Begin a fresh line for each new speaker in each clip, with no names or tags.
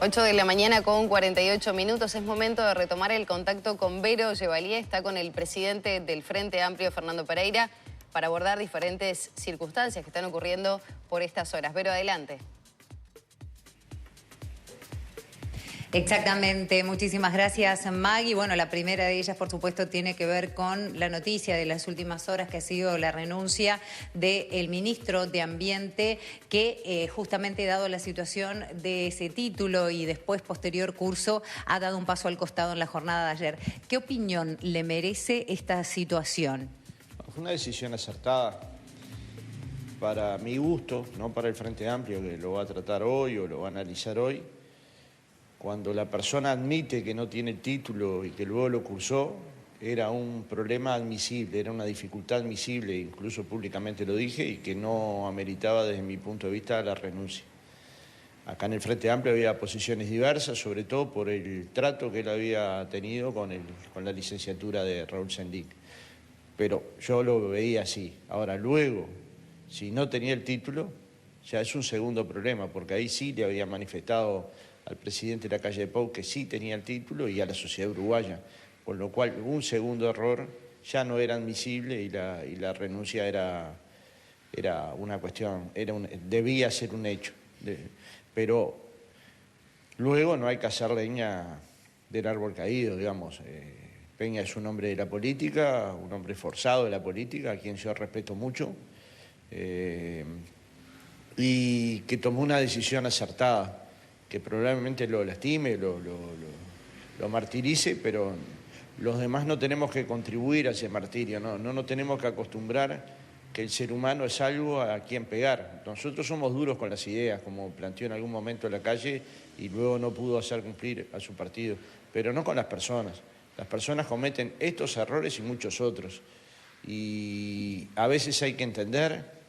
8 de la mañana con 48 minutos. Es momento de retomar el contacto con Vero Llevalier. Está con el presidente del Frente Amplio, Fernando Pereira, para abordar diferentes circunstancias que están ocurriendo por estas horas. Vero, adelante.
Exactamente, muchísimas gracias, Maggie. Bueno, la primera de ellas, por supuesto, tiene que ver con la noticia de las últimas horas, que ha sido la renuncia del ministro de Ambiente, que justamente dado la situación de ese título y después posterior curso, ha dado un paso al costado en la jornada de ayer. ¿Qué opinión le merece esta situación?
Fue una decisión acertada para mi gusto, no para el Frente Amplio, que lo va a tratar hoy o lo va a analizar hoy. Cuando la persona admite que no tiene el título y que luego lo cursó, era un problema admisible, era una dificultad admisible, incluso públicamente lo dije, y que no ameritaba desde mi punto de vista la renuncia. Acá en el Frente Amplio había posiciones diversas, sobre todo por el trato que él había tenido con la licenciatura de Raúl Sendic. Pero yo lo veía así. Ahora, luego, si no tenía el título, ya es un segundo problema, porque ahí sí le había manifestado al presidente de la calle de Pau que sí tenía el título y a la sociedad uruguaya, con lo cual un segundo error ya no era admisible y la renuncia era una cuestión, debía ser un hecho. Pero luego no hay que hacer leña del árbol caído, digamos. Peña es un hombre de la política, un hombre forzado de la política, a quien yo respeto mucho, y que tomó una decisión acertada, que probablemente lo lastime, lo martirice, pero los demás no tenemos que contribuir a ese martirio, no tenemos que acostumbrar que el ser humano es algo a quien pegar. Nosotros somos duros con las ideas, como planteó en algún momento en la calle y luego no pudo hacer cumplir a su partido, pero no con las personas. Las personas cometen estos errores y muchos otros, y a veces hay que entender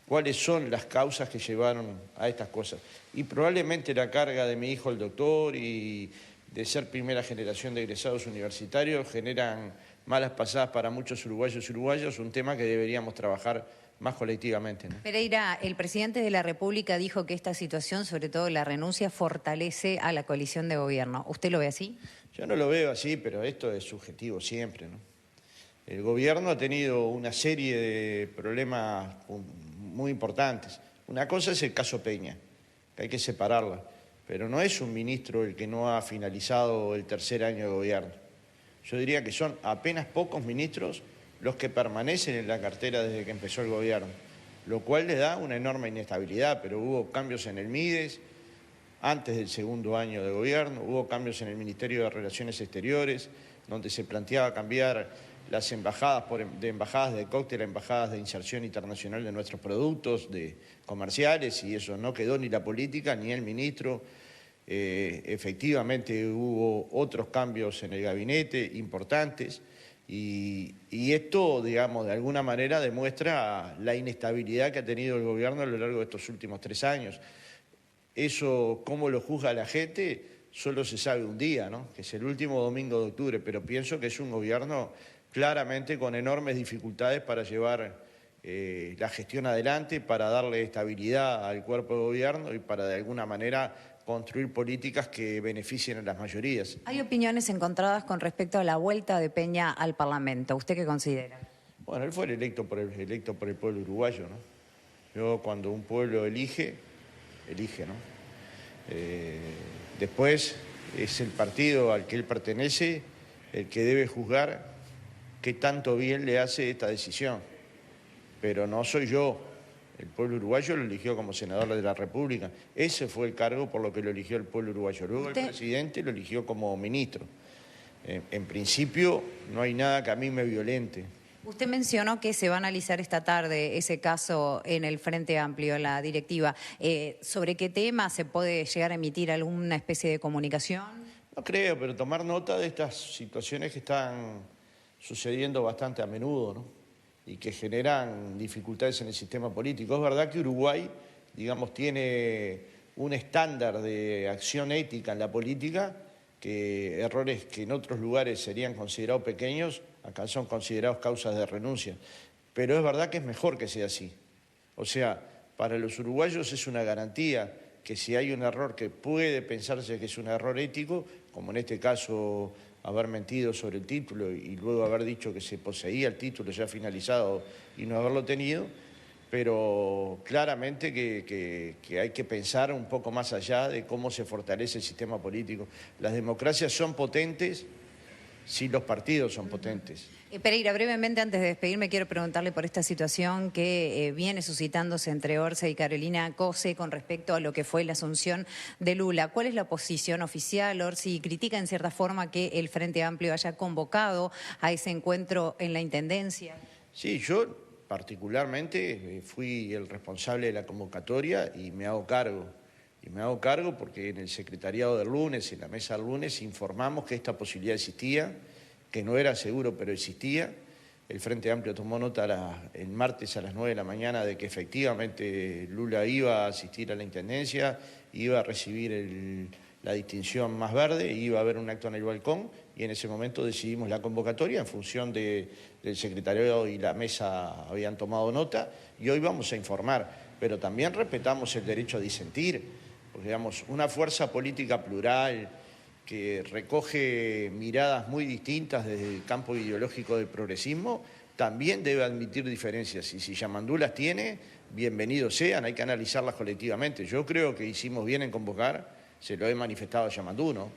cuáles son las causas que llevaron a estas cosas. Y probablemente la carga de mi hijo el doctor y de ser primera generación de egresados universitarios generan malas pasadas para muchos uruguayos y uruguayas, un tema que deberíamos trabajar más colectivamente, ¿no?
Pereira, el presidente de la República dijo que esta situación, sobre todo la renuncia, fortalece a la coalición de gobierno. ¿Usted lo ve así?
Yo no lo veo así, pero esto es subjetivo siempre, ¿no? El gobierno ha tenido una serie de problemas muy importantes. Una cosa es el caso Peña, que hay que separarla, pero no es un ministro el que no ha finalizado el tercer año de gobierno. Yo diría que son apenas pocos ministros los que permanecen en la cartera desde que empezó el gobierno, lo cual le da una enorme inestabilidad, pero hubo cambios en el MIDES antes del segundo año de gobierno, hubo cambios en el Ministerio de Relaciones Exteriores, donde se planteaba cambiar las embajadas de embajadas de cóctel a embajadas de inserción internacional de nuestros productos comerciales, y eso no quedó ni la política ni el ministro. Efectivamente hubo otros cambios en el gabinete importantes y esto, digamos, de alguna manera demuestra la inestabilidad que ha tenido el gobierno a lo largo de estos últimos 3 años. Eso, cómo lo juzga la gente, solo se sabe un día, ¿no? Que es el último domingo de octubre, pero pienso que es un gobierno claramente con enormes dificultades para llevar la gestión adelante, para darle estabilidad al cuerpo de gobierno y para de alguna manera construir políticas que beneficien a las mayorías.
Hay opiniones encontradas con respecto a la vuelta de Peña al Parlamento. ¿Usted qué considera?
Bueno, él fue electo por el pueblo uruguayo, ¿no? Yo, cuando un pueblo elige, ¿no? Después es el partido al que él pertenece el que debe juzgar qué tanto bien le hace esta decisión, pero no soy yo. El pueblo uruguayo lo eligió como senador de la República. Ese fue el cargo por lo que lo eligió el pueblo uruguayo. Luego el presidente lo eligió como ministro. En principio no hay nada que a mí me violente.
Usted mencionó que se va a analizar esta tarde ese caso en el Frente Amplio, en la directiva. ¿Sobre qué tema se puede llegar a emitir alguna especie de comunicación?
No creo, pero tomar nota de estas situaciones que están sucediendo bastante a menudo, ¿no? Y que generan dificultades en el sistema político. Es verdad que Uruguay, digamos, tiene un estándar de acción ética en la política, que errores que en otros lugares serían considerados pequeños, acá son considerados causas de renuncia. Pero es verdad que es mejor que sea así. O sea, para los uruguayos es una garantía que si hay un error que puede pensarse que es un error ético, como en este caso haber mentido sobre el título y luego haber dicho que se poseía el título ya finalizado y no haberlo tenido, pero claramente que hay que pensar un poco más allá de cómo se fortalece el sistema político. Las democracias son potentes si los partidos son potentes.
Pereira, brevemente antes de despedirme quiero preguntarle por esta situación que viene suscitándose entre Orce y Carolina Cose con respecto a lo que fue la asunción de Lula. ¿Cuál es la posición oficial? Orsi critica en cierta forma que el Frente Amplio haya convocado a ese encuentro en la Intendencia.
Sí, yo particularmente fui el responsable de la convocatoria y me hago cargo. Y me hago cargo porque en el secretariado del lunes, en la mesa del lunes, informamos que esta posibilidad existía, que no era seguro, pero existía. El Frente Amplio tomó nota el martes a las 9 de la mañana de que efectivamente Lula iba a asistir a la Intendencia, iba a recibir la distinción más verde, iba a haber un acto en el balcón y en ese momento decidimos la convocatoria en función del secretariado y la mesa habían tomado nota y hoy vamos a informar, pero también respetamos el derecho a disentir. Porque, digamos, una fuerza política plural que recoge miradas muy distintas desde el campo ideológico del progresismo, también debe admitir diferencias. Y si Yamandú las tiene, bienvenidos sean, hay que analizarlas colectivamente. Yo creo que hicimos bien en convocar, se lo he manifestado a Yamandú, ¿no?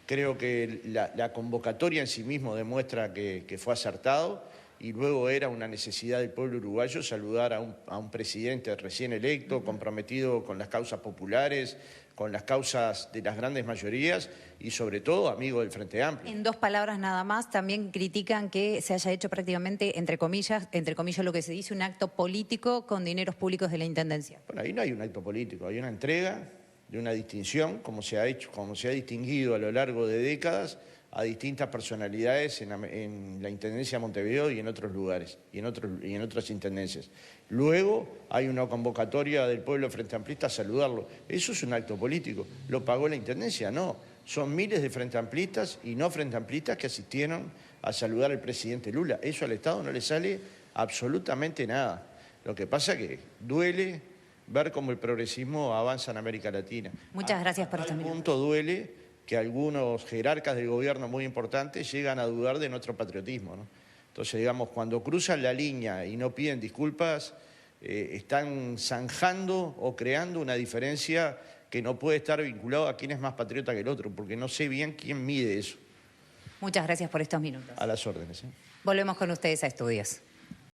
Creo que la convocatoria en sí mismo demuestra que fue acertado y luego era una necesidad del pueblo uruguayo saludar a un presidente recién electo, comprometido con las causas populares, con las causas de las grandes mayorías y sobre todo amigo del Frente Amplio.
En 2 palabras nada más, también critican que se haya hecho prácticamente, entre comillas lo que se dice, un acto político con dineros públicos de la Intendencia.
Bueno, ahí no hay un acto político, hay una entrega de una distinción, como se ha hecho, como se ha distinguido a lo largo de décadas, a distintas personalidades en la Intendencia de Montevideo y en otros lugares, y en otras intendencias. Luego hay una convocatoria del pueblo frente amplista a saludarlo. Eso es un acto político. ¿Lo pagó la Intendencia? No. Son miles de frente amplistas y no frente amplistas que asistieron a saludar al presidente Lula. Eso al Estado no le sale absolutamente nada. Lo que pasa es que duele ver cómo el progresismo avanza en América Latina.
Muchas gracias por esta
minuto. Al punto duele que algunos jerarcas del gobierno muy importantes llegan a dudar de nuestro patriotismo, ¿no? Entonces, digamos, cuando cruzan la línea y no piden disculpas, están zanjando o creando una diferencia que no puede estar vinculada a quién es más patriota que el otro, porque no sé bien quién mide eso.
Muchas gracias por estos minutos.
A las órdenes.
Volvemos con ustedes a Estudios.